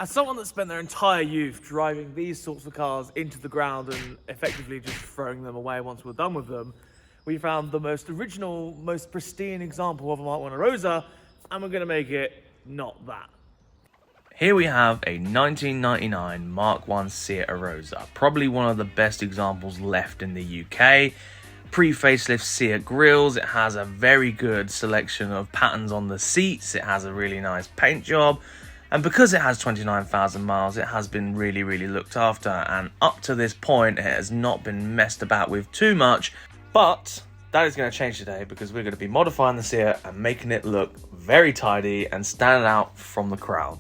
As someone that spent their entire youth driving these sorts of cars into the ground and effectively just throwing them away once we're done with them, we found the most original, most pristine example of a Mark 1 Arosa, and we're going to make it not that. Here we have a 1999 Mark 1 Seat Arosa, probably one of the best examples left in the UK. Pre-facelift Seat grills, it has a very good selection of patterns on the seats, it has a really nice paint job, and because it has 29,000 miles, it has been really looked after, and up to this point it has not been messed about with too much. But that is going to change today because we're going to be modifying the Seat and making it look very tidy and stand out from the crowd.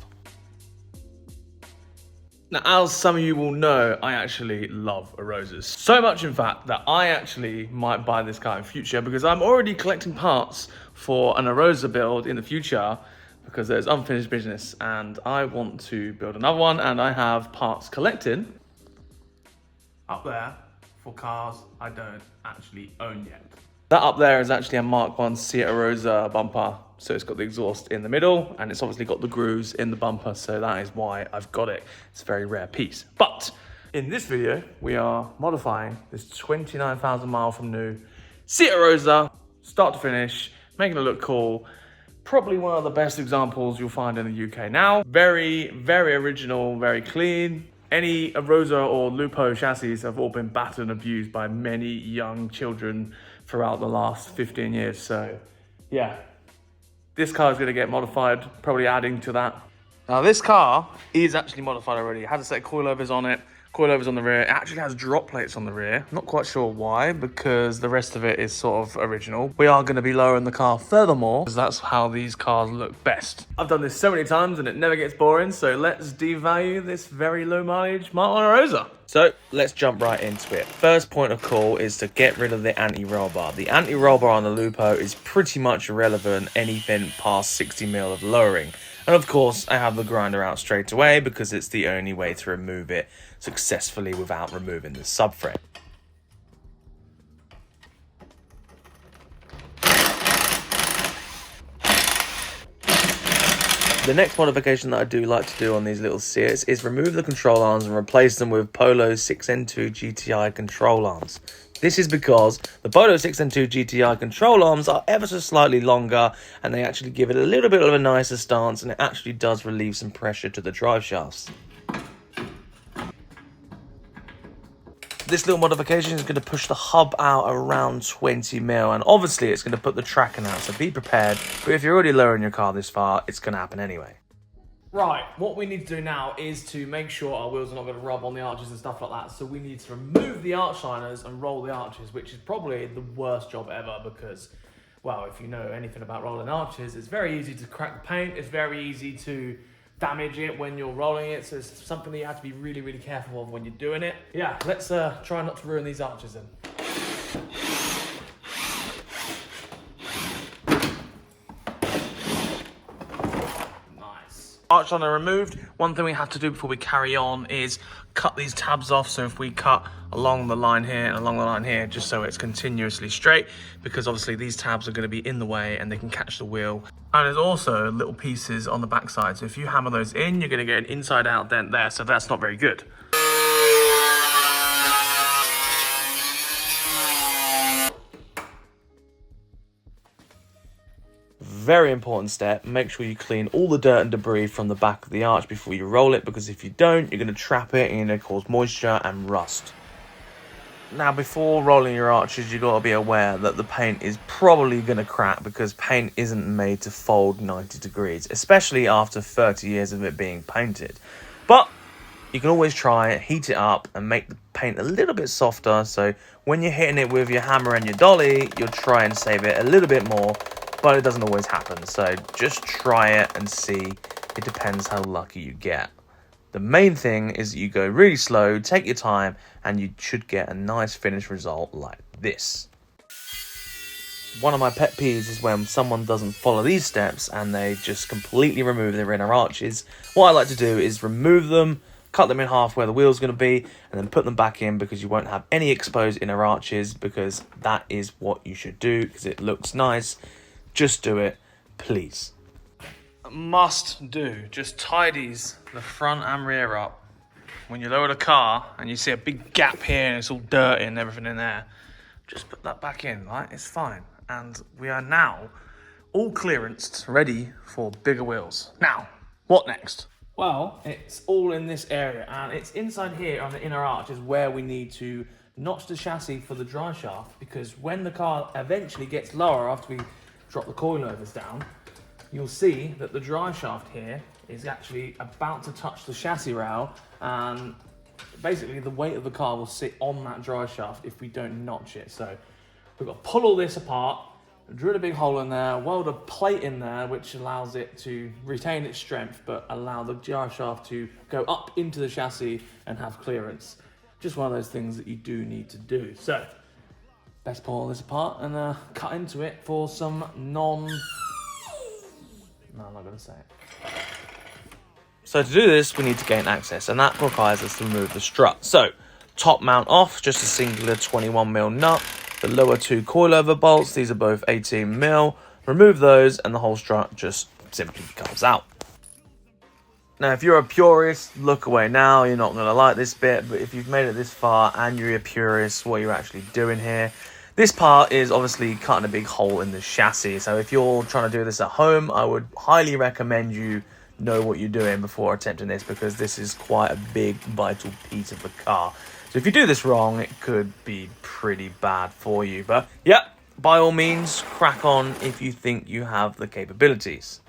Now, as some of you will know, I actually love Arosas. So much, in fact, that I actually might buy this car in future because I'm already collecting parts for an Arosa build in the future because there's unfinished business and I want to build another one, and I have parts collected up there for cars I don't actually own yet. That up there is actually a Mark 1 Seat Arosa bumper. So it's got the exhaust in the middle and it's obviously got the grooves in the bumper. So that is why I've got it. It's a very rare piece. But in this video, we are modifying this 29,000 mile from new Seat Arosa, start to finish, making it look cool. Probably one of the best examples you'll find in the UK now. Very original, very clean. Any Arosa or Lupo chassis have all been battered and abused by many young children throughout the last 15 years. So yeah, this car is going to get modified, probably adding to that. Now this car is actually modified already. It has a set of coilovers on it. Coilovers on the rear. It actually has drop plates on the rear. Not quite sure why, because the rest of it is sort of original. We are going to be lowering the car furthermore, because that's how these cars look best. I've done this so many times and it never gets boring, so let's devalue this very low mileage Mark 1 Arosa. So let's jump right into it. First point of call is to get rid of the anti-roll bar. The anti-roll bar on the Lupo is pretty much irrelevant anything past 60mm of lowering. And of course, I have the grinder out straight away because it's the only way to remove it successfully without removing the subframe. The next modification that I do like to do on these little Seats is remove the control arms and replace them with Polo 6N2 GTI control arms. This is because the Polo 6N2 GTI control arms are ever so slightly longer and they actually give it a little bit of a nicer stance, and it actually does relieve some pressure to the drive shafts. This little modification is going to push the hub out around 20mm, and obviously it's going to put the tracking out, so be prepared. But if you're already lowering your car this far, it's going to happen anyway. Right, what we need to do now is to make sure our wheels are not going to rub on the arches and stuff like that. So we need to remove the arch liners and roll the arches, which is probably the worst job ever because, well, if you know anything about rolling arches, it's very easy to crack the paint. It's very easy to damage it when you're rolling it. So it's something that you have to be really careful of when you're doing it. Yeah, let's try not to ruin these arches then. Arch liner removed. One thing we have to do before we carry on is cut these tabs off. So if we cut along the line here and along the line here, just so it's continuously straight, because obviously these tabs are going to be in the way and they can catch the wheel. And there's also little pieces on the backside. So if you hammer those in, you're going to get an inside out dent there. So that's not very good. Very important step, make sure you clean all the dirt and debris from the back of the arch before you roll it, because if you don't, you're going to trap it and you're going to cause moisture and rust. Now, before rolling your arches, you've got to be aware that the paint is probably going to crack because paint isn't made to fold 90 degrees, especially after 30 years of it being painted. But you can always try it, heat it up and make the paint a little bit softer, so when you're hitting it with your hammer and your dolly, you'll try and save it a little bit more. But it doesn't always happen, so just try it and see. It depends how lucky you get. The main thing is that you go really slow, take your time, and you should get a nice finished result like this. One of my pet peeves is when someone doesn't follow these steps and they just completely remove their inner arches. What I like to do is remove them, cut them in half where the wheel's going to be, and then put them back in, because you won't have any exposed inner arches, because that is what you should do because it looks nice. Just do it, please. must do. Just tidies the front and rear up. When you lower the car and you see a big gap here and it's all dirty and everything in there, just put that back in, right? It's fine. And we are now all clearanced, ready for bigger wheels. Now, what next? Well, it's all in this area, and it's inside here on the inner arch is where we need to notch the chassis for the dry shaft, because when the car eventually gets lower after we drop the coilovers down, you'll see that the dry shaft here is actually about to touch the chassis rail, and basically the weight of the car will sit on that dry shaft if we don't notch it. So we've got to pull all this apart, drill a big hole in there, weld a plate in there which allows it to retain its strength but allow the dry shaft to go up into the chassis and have clearance. Just one of those things that you do need to do. So let's pull all this apart and cut into it for some No, I'm not going to say it. So to do this, we need to gain access, and that requires us to remove the strut. So top mount off, just a singular 21mm nut. The lower two coilover bolts, these are both 18mm. Remove those and the whole strut just simply comes out. Now, if you're a purist, look away now. You're not going to like this bit, but if you've made it this far and you're a purist, what you're actually doing here, this part is obviously cutting a big hole in the chassis. So if you're trying to do this at home, I would highly recommend you know what you're doing before attempting this, because this is quite a big, vital piece of the car. So if you do this wrong, it could be pretty bad for you. But yeah, by all means, crack on if you think you have the capabilities.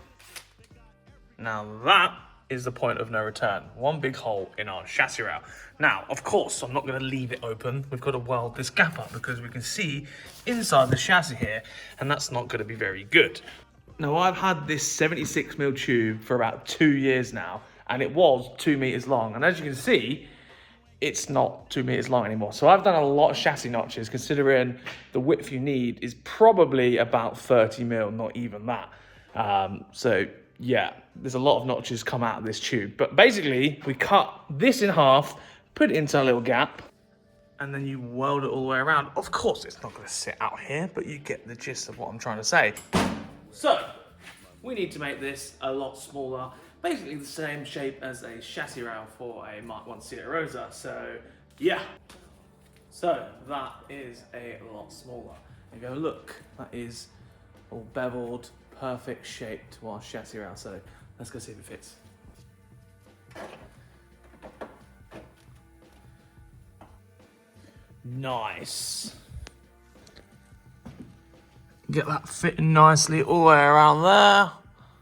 Now that is the point of no return. One big hole in our chassis rail. Now, of course, I'm not going to leave it open. We've got to weld this gap up because we can see inside the chassis here, and that's not going to be very good. Now, I've had this 76mm tube for about 2 years now, and it was 2 meters long. And as you can see, it's not 2 meters long anymore. So I've done a lot of chassis notches, considering the width you need is probably about 30mm, not even that. So yeah, there's a lot of notches come out of this tube. But basically, we cut this in half, put it into a little gap, and then you weld it all the way around. Of course, it's not going to sit out here, but you get the gist of what I'm trying to say. So we need to make this a lot smaller, basically the same shape as a chassis rail for a Mark 1C Arosa. So yeah, so that is a lot smaller. And go look, that is all beveled, perfect shape to our chassis rail. So let's go see if it fits. Nice. Get that fitting nicely all the way around there.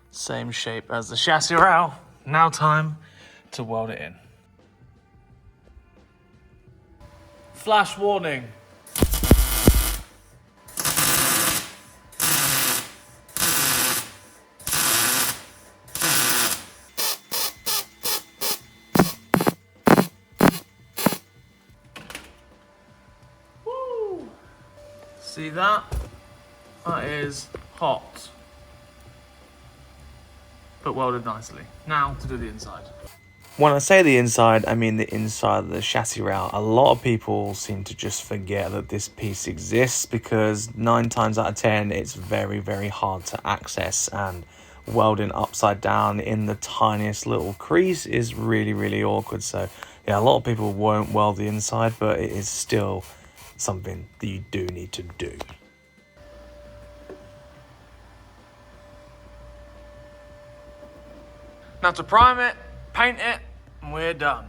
Same shape as the chassis rail. Now time to weld it in. Flash warning. Woo! See that? That is hot, but welded nicely. Now to do the inside. When I say the inside, I mean the inside of the chassis rail. A lot of people seem to just forget that this piece exists, because 9 times out of 10, it's very, very hard to access, and welding upside down in the tiniest little crease is really, really awkward. So yeah, a lot of people won't weld the inside, but it is still something that you do need to do. Now to prime it, paint it, and we're done.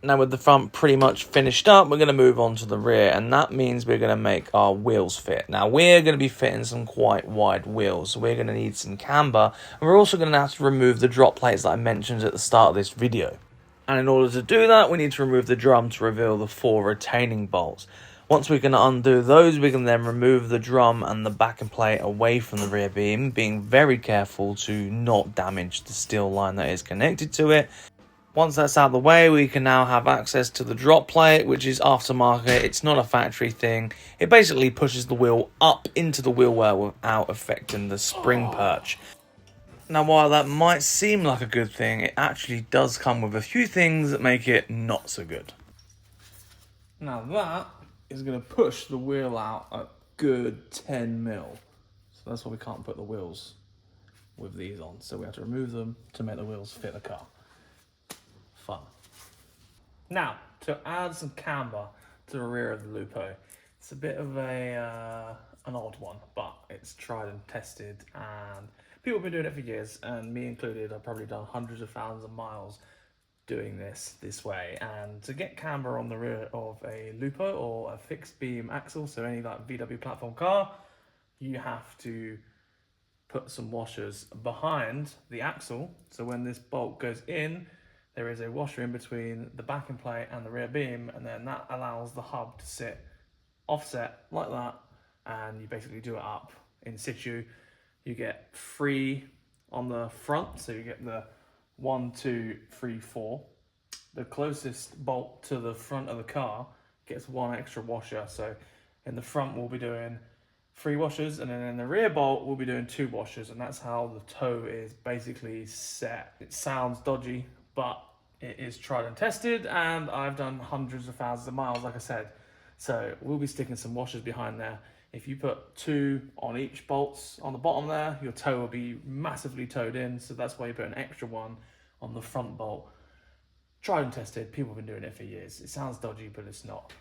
Now with the front pretty much finished up, we're going to move on to the rear, and that means we're going to make our wheels fit. Now we're going to be fitting some quite wide wheels, so we're going to need some camber, and we're also going to have to remove the drop plates that I mentioned at the start of this video. And in order to do that, we need to remove the drum to reveal the 4 retaining bolts. Once we can undo those, we can then remove the drum and the backing plate away from the rear beam, being very careful to not damage the steel line that is connected to it. Once that's out of the way, we can now have access to the drop plate, which is aftermarket. It's not a factory thing. It basically pushes the wheel up into the wheel well without affecting the spring perch. Now, while that might seem like a good thing, it actually does come with a few things that make it not so good. Now that is going to push the wheel out a good 10mm. That's why we can't put the wheels with these on. So we have to remove them to make the wheels fit the car. Fun. Now, to add some camber to the rear of the Lupo. It's a bit of an odd one, but it's tried and tested, and people have been doing it for years, and me included. I've probably done hundreds of thousands of miles doing this way. And to get camber on the rear of a Lupo or a fixed beam axle, so any like VW platform car, you have to put some washers behind the axle. So when this bolt goes in, there is a washer in between the backing plate and the rear beam, and then that allows the hub to sit offset like that, and you basically do it up in situ. You get 3 on the front, so you get the 1, 2, 3, 4. The closest bolt to the front of the car gets 1 extra washer. So in the front we'll be doing 3 washers, and then in the rear bolt we'll be doing 2 washers, and that's how the toe is basically set. It sounds dodgy, but it is tried and tested, and I've done hundreds of thousands of miles, like I said. So we'll be sticking some washers behind there. If you put 2 on each bolts on the bottom there, your toe will be massively towed in. So that's why you put an extra one on the front bolt. Tried and tested. People have been doing it for years. It sounds dodgy, but it's not.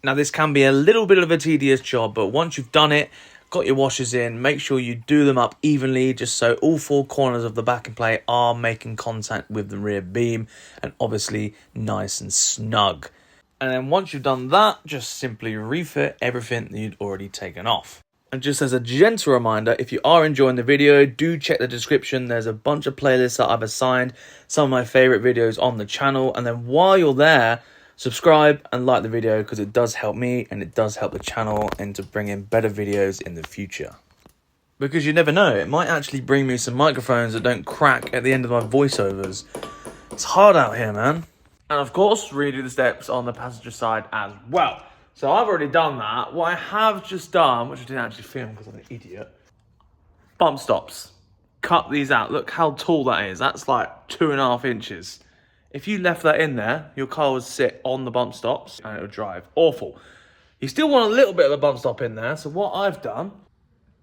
Now, this can be a little bit of a tedious job, but once you've done it, got your washers in, make sure you do them up evenly, just so all 4 corners of the backing plate are making contact with the rear beam, and obviously nice and snug. And then once you've done that, just simply refit everything that you'd already taken off. And just as a gentle reminder, if you are enjoying the video, do check the description. There's a bunch of playlists that I've assigned, some of my favourite videos on the channel. And then while you're there, subscribe and like the video, because it does help me and it does help the channel into bringing better videos in the future. Because you never know, it might actually bring me some microphones that don't crack at the end of my voiceovers. It's hard out here, man. And of course, redo the steps on the passenger side as well. So I've already done that. What I have just done, which I didn't actually film because I'm an idiot, bump stops. Cut these out. Look how tall that is. That's like 2.5 inches. If you left that in there, your car would sit on the bump stops and it would drive awful. You still want a little bit of a bump stop in there. So what I've done,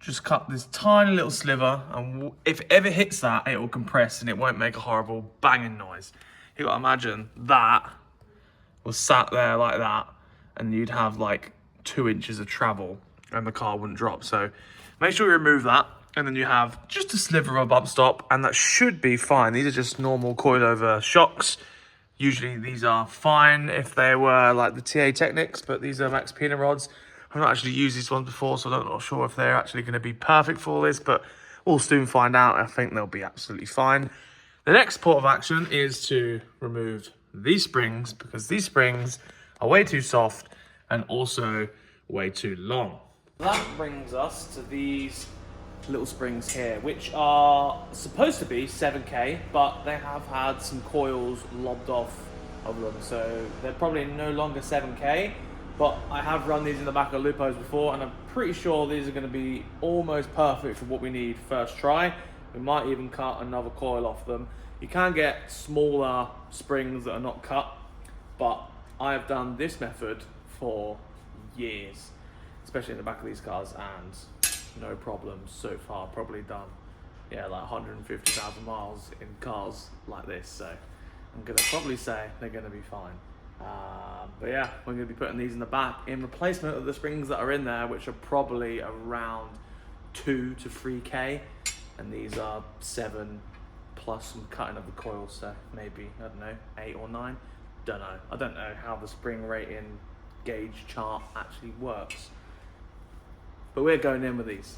just cut this tiny little sliver, and if it ever hits that, it will compress and it won't make a horrible banging noise. You gotta imagine that was sat there like that, and you'd have like 2 inches of travel and the car wouldn't drop. So make sure you remove that, and then you have just a sliver of a bump stop, and that should be fine. These are just normal coilover shocks. Usually these are fine if they were like the TA Technics, but these are Max Pina rods. I've not actually used these ones before, so I'm not sure if they're actually going to be perfect for this, but we'll soon find out. I think they'll be absolutely fine. The next port of action is to remove these springs, because these springs are way too soft and also way too long. That brings us to these little springs here, which are supposed to be 7K, but they have had some coils lobbed off of them, so they're probably no longer 7K. But I have run these in the back of Lupos before, and I'm pretty sure these are going to be almost perfect for what we need first try. We might even cut another coil off them. You can get smaller springs that are not cut, but I have done this method for years, especially in the back of these cars, and no problems so far. Probably done, yeah, like 150,000 miles in cars like this, so I'm going to probably say they're going to be fine. But yeah, we're going to be putting these in the back in replacement of the springs that are in there, which are probably around 2 to 3K, and these are 7 plus some cutting of the coils, so maybe, I don't know, 8 or 9. Don't know. I don't know how the spring rating gauge chart actually works, but we're going in with these.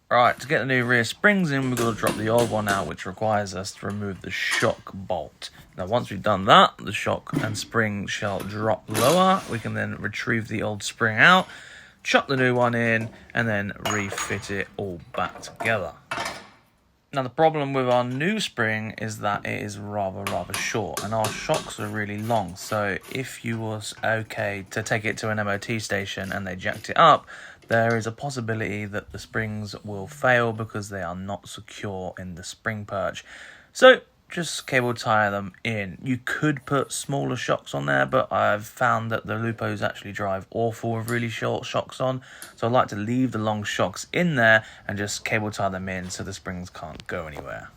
Right, to get the new rear springs in, we've got to drop the old one out, which requires us to remove the shock bolt. Now, once we've done that, the shock and spring shall drop lower. We can then retrieve the old spring out, chuck the new one in, and then refit it all back together. Now, the problem with our new spring is that it is rather short, and our shocks are really long. So if you was okay to take it to an MOT station and they jacked it up, there is a possibility that the springs will fail because they are not secure in the spring perch. So just cable tie them in. You could put smaller shocks on there, but I've found that the Lupos actually drive awful with really short shocks on. So I like to leave the long shocks in there and just cable tie them in so the springs can't go anywhere.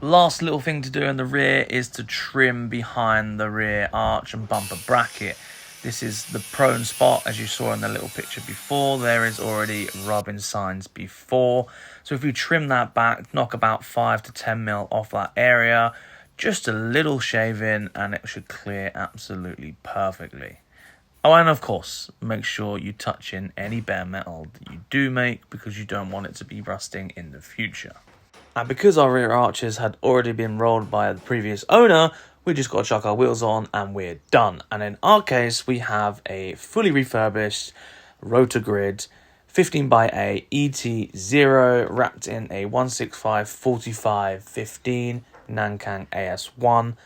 Last little thing to do in the rear is to trim behind the rear arch and bumper bracket. This is the prone spot, as you saw in the little picture before. There is already rubbing signs before. So if you trim that back, knock about 5 to 10 mil off that area, just a little shaving, and it should clear absolutely perfectly. Oh, and of course, make sure you touch in any bare metal that you do make, because you don't want it to be rusting in the future. And because our rear arches had already been rolled by the previous owner, we just got to chuck our wheels on and we're done. And in our case, we have a fully refurbished Rotogrid 15x8 ET0 wrapped in a 165/45/15 Nankang AS1.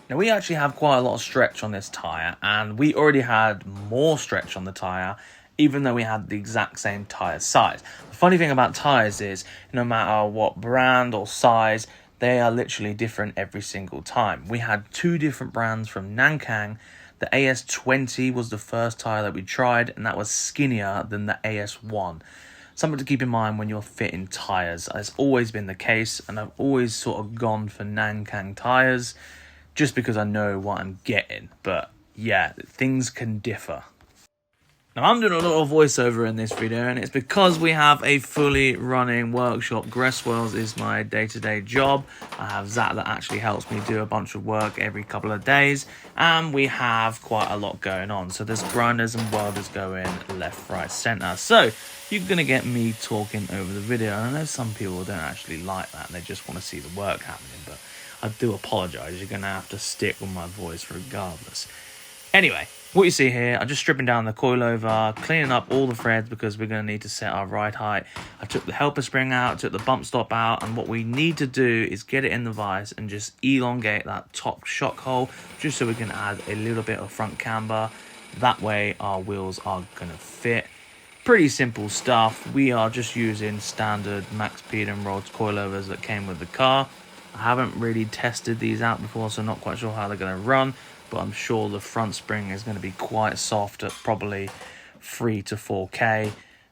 Now, we actually have quite a lot of stretch on this tyre, and we already had more stretch on the tyre, even though we had the exact same tyre size. The funny thing about tyres is, no matter what brand or size, they are literally different every single time. We had 2 different brands from Nankang. The AS20 was the first tyre that we tried, and that was skinnier than the AS1. Something to keep in mind when you're fitting tyres. It's always been the case, and I've always sort of gone for Nankang tyres just because I know what I'm getting. But yeah, things can differ. Now, I'm doing a lot of voiceover in this video, and it's because we have a fully running workshop. Gresswells is my day-to-day job. I have Zach that actually helps me do a bunch of work every couple of days, and we have quite a lot going on. So there's grinders and welders going left, right, centre. So you're going to get me talking over the video, and I know some people don't actually like that, and they just want to see the work happening, but I do apologise. You're going to have to stick with my voice regardless. Anyway, what you see here, I'm just stripping down the coilover, cleaning up all the threads because we're going to need to set our ride height. I took the helper spring out, took the bump stop out, and what we need to do is get it in the vise and just elongate that top shock hole, just so we can add a little bit of front camber. That way our wheels are going to fit. Pretty simple stuff. We are just using standard Max Speed and Rods coilovers that came with the car. I haven't really tested these out before, so I'm not quite sure how they're going to run, but I'm sure the front spring is going to be quite soft at probably 3 to 4K.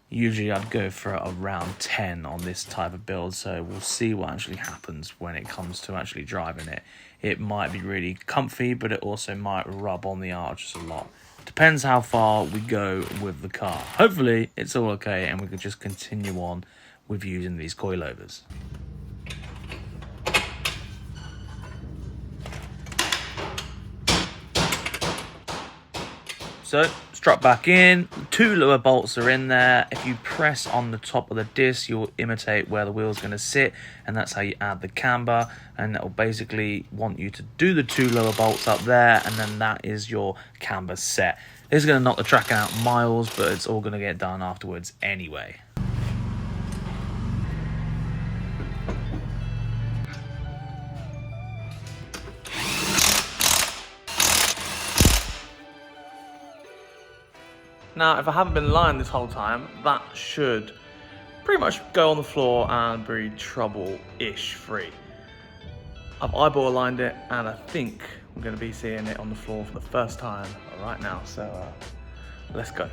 Usually I'd go for around 10 on this type of build, so we'll see what actually happens when it comes to actually driving it. It might be really comfy, but it also might rub on the arches a lot. Depends how far we go with the car. Hopefully it's all okay and we can just continue on with using these coilovers. So, strap back in, 2 lower bolts are in there. If you press on the top of the disc, you'll imitate where the wheel's going to sit, and that's how you add the camber, and it'll basically want you to do the 2 lower bolts up there, and then that is your camber set. This is going to knock the track out miles, but it's all going to get done afterwards anyway. Now, if I haven't been lying this whole time, that should pretty much go on the floor and be trouble-ish free. I've eyeball aligned it, and I think we're going to be seeing it on the floor for the first time right now. So let's go.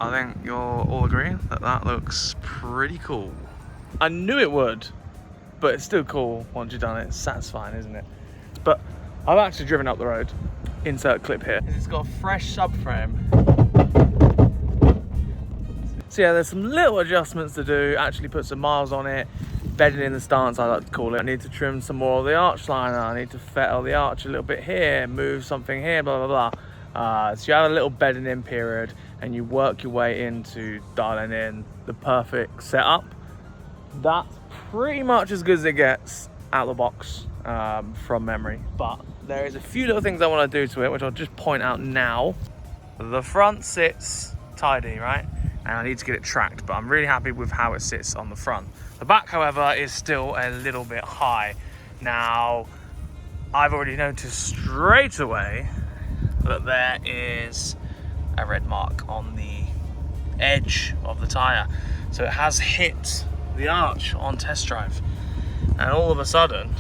I think you'll all agree that that looks pretty cool. I knew it would, but it's still cool once you've done it. It's satisfying, isn't it? But I've actually driven up the road. Insert clip here. It's got a fresh subframe. So yeah, there's some little adjustments to do. Actually put some miles on it. Bedding in the stance, I like to call it. I need to trim some more of the arch liner. I need to fettle the arch a little bit here, move something here, blah, blah, blah. So you have a little bedding in period and you work your way into dialing in the perfect setup. That's pretty much as good as it gets out of the box from memory. But there is a few little things I want to do to it, which I'll just point out now. The front sits tidy, right? And I need to get it tracked, but I'm really happy with how it sits on the front. The back, however, is still a little bit high. Now, I've already noticed straight away that there is a red mark on the edge of the tyre. So it has hit the arch on test drive. And all of a sudden,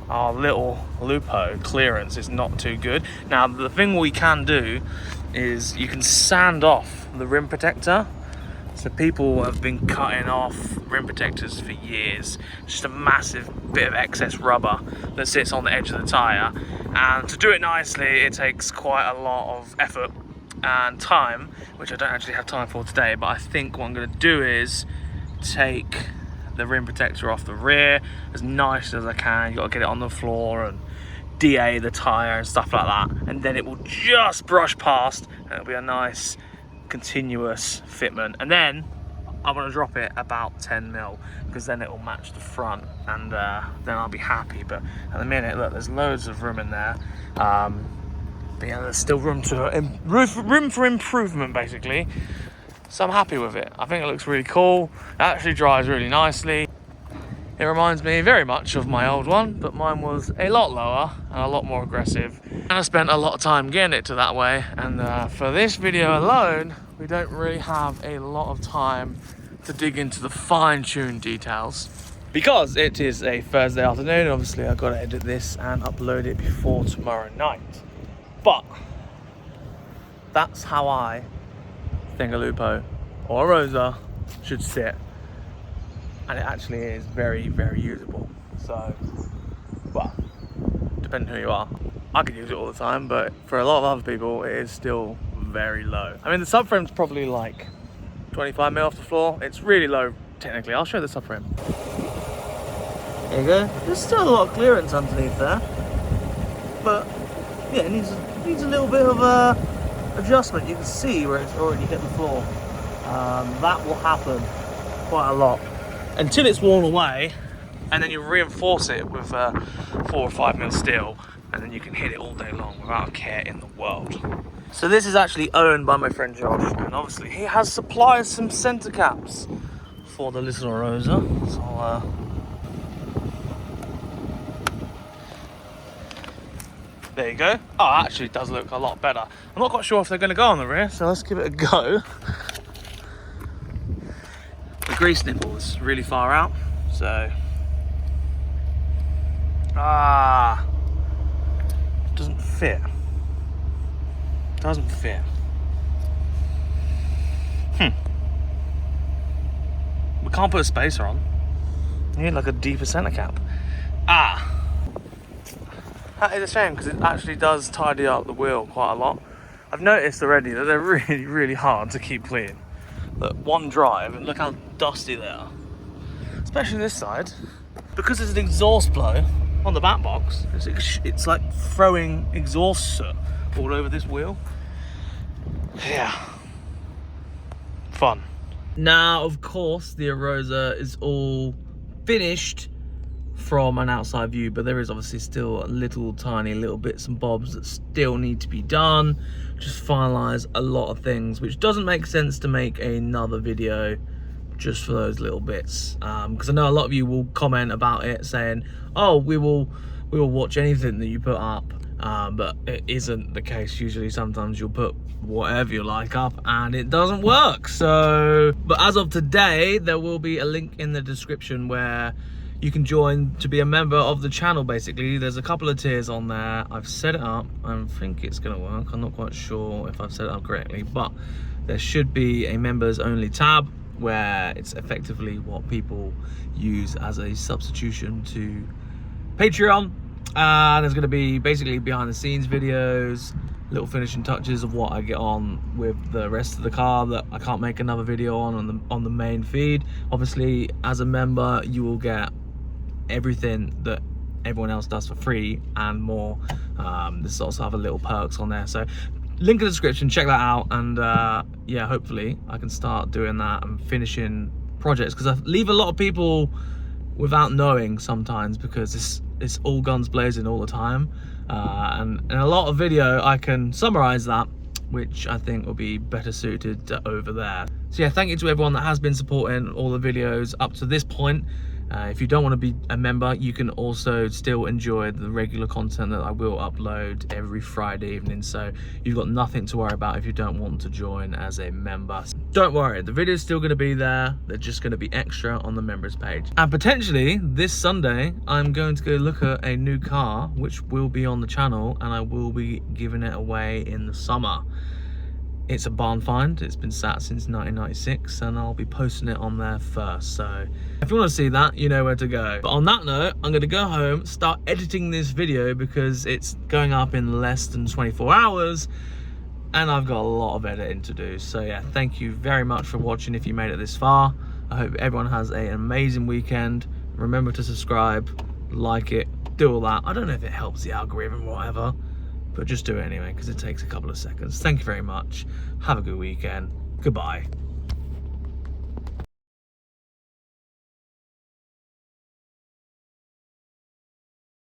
our little Lupo clearance is not too good. Now, the thing we can do is you can sand off the rim protector. So people have been cutting off rim protectors for years. Just a massive bit of excess rubber that sits on the edge of the tyre. And to do it nicely, it takes quite a lot of effort and time, which I don't actually have time for today. But I think what I'm going to do is take the rim protector off the rear as nice as I can. You've got to get it on the floor and DA the tyre and stuff like that. And then it will just brush past and it'll be a nice continuous fitment. And then I want to drop it about 10 mil because then it will match the front and then I'll be happy. But at the minute, look, there's loads of room in there. But yeah, there's still room for improvement basically. So I'm happy with it. I think it looks really cool. It actually dries really nicely. It reminds me very much of my old one, but mine was a lot lower and a lot more aggressive. And I spent a lot of time getting it to that way. And for this video alone, we don't really have a lot of time to dig into the fine-tuned details. Because it is a Thursday afternoon, obviously I've got to edit this and upload it before tomorrow night. But that's how I think a Lupo or a Rosa should sit. And it actually is very, very usable. So, well, depending who you are. I could use it all the time, but for a lot of other people, it is still very low. I mean, the subframe's probably like 25 mil off the floor. It's really low, technically. I'll show you the subframe. There you go. There's still a lot of clearance underneath there. But, yeah, it needs a little bit of adjustment. You can see where it's already hit the floor. That will happen quite a lot until it's worn away, and then you reinforce it with 4 or 5 mil steel, and then you can hit it all day long without a care in the world. So this is actually owned by my friend Josh, and obviously he has supplied some center caps for the little Arosa. So there you go. Oh, it actually does look a lot better. I'm not quite sure if they're going to go on the rear, so let's give it a go. The grease nipple is really far out, so doesn't fit. Doesn't fit. We can't put a spacer on. You need like a deeper center cap. That is a shame because it actually does tidy up the wheel quite a lot. I've noticed already that they're really, really hard to keep clean. Look, one drive and look how dusty they are. Especially this side. Because there's an exhaust blow on the back box, it's like throwing exhaust soot all over this wheel. Yeah. Fun. Now, of course, the Arosa is all finished from an outside view, but there is obviously still little tiny little bits and bobs that still need to be done. Just finalize a lot of things, which doesn't make sense to make another video just for those little bits, because I know a lot of you will comment about it saying, oh, we will watch anything that you put up, but it isn't the case. Usually sometimes you'll put whatever you like up and it doesn't work. So, but as of today, there will be a link in the description where you can join to be a member of the channel. Basically, there's a couple of tiers on there. I've set it up. I think it's gonna work. I'm not quite sure if I've set it up correctly, but there should be a members only tab where it's effectively what people use as a substitution to Patreon. There's going to be basically behind the scenes videos, little finishing touches of what I get on with the rest of the car that I can't make another video on the main feed. Obviously, as a member, you will get everything that everyone else does for free and more. There's also other little perks on there, so link in the description, check that out. And yeah, hopefully I can start doing that and finishing projects, because I leave a lot of people without knowing sometimes, because it's all guns blazing all the time, and in a lot of video I can summarize that, which I think will be better suited to over there. So yeah, thank you to everyone that has been supporting all the videos up to this point. If you don't want to be a member, you can also still enjoy the regular content that I will upload every Friday evening, so you've got nothing to worry about if you don't want to join as a member. Don't worry, the video's still going to be there, they're just going to be extra on the members page. And potentially this Sunday I'm going to go look at a new car which will be on the channel, and I will be giving it away in the summer. It's a barn find, it's been sat since 1996, and I'll be posting it on there first, so if you want to see that, you know where to go. But on that note, I'm going to go home, start editing this video, because it's going up in less than 24 hours and I've got a lot of editing to do. So yeah, thank you very much for watching if you made it this far. I hope everyone has an amazing weekend. Remember to subscribe, like it, do all that. I don't know if it helps the algorithm or whatever, but just do it anyway, because it takes a couple of seconds. Thank you very much. Have a good weekend. Goodbye.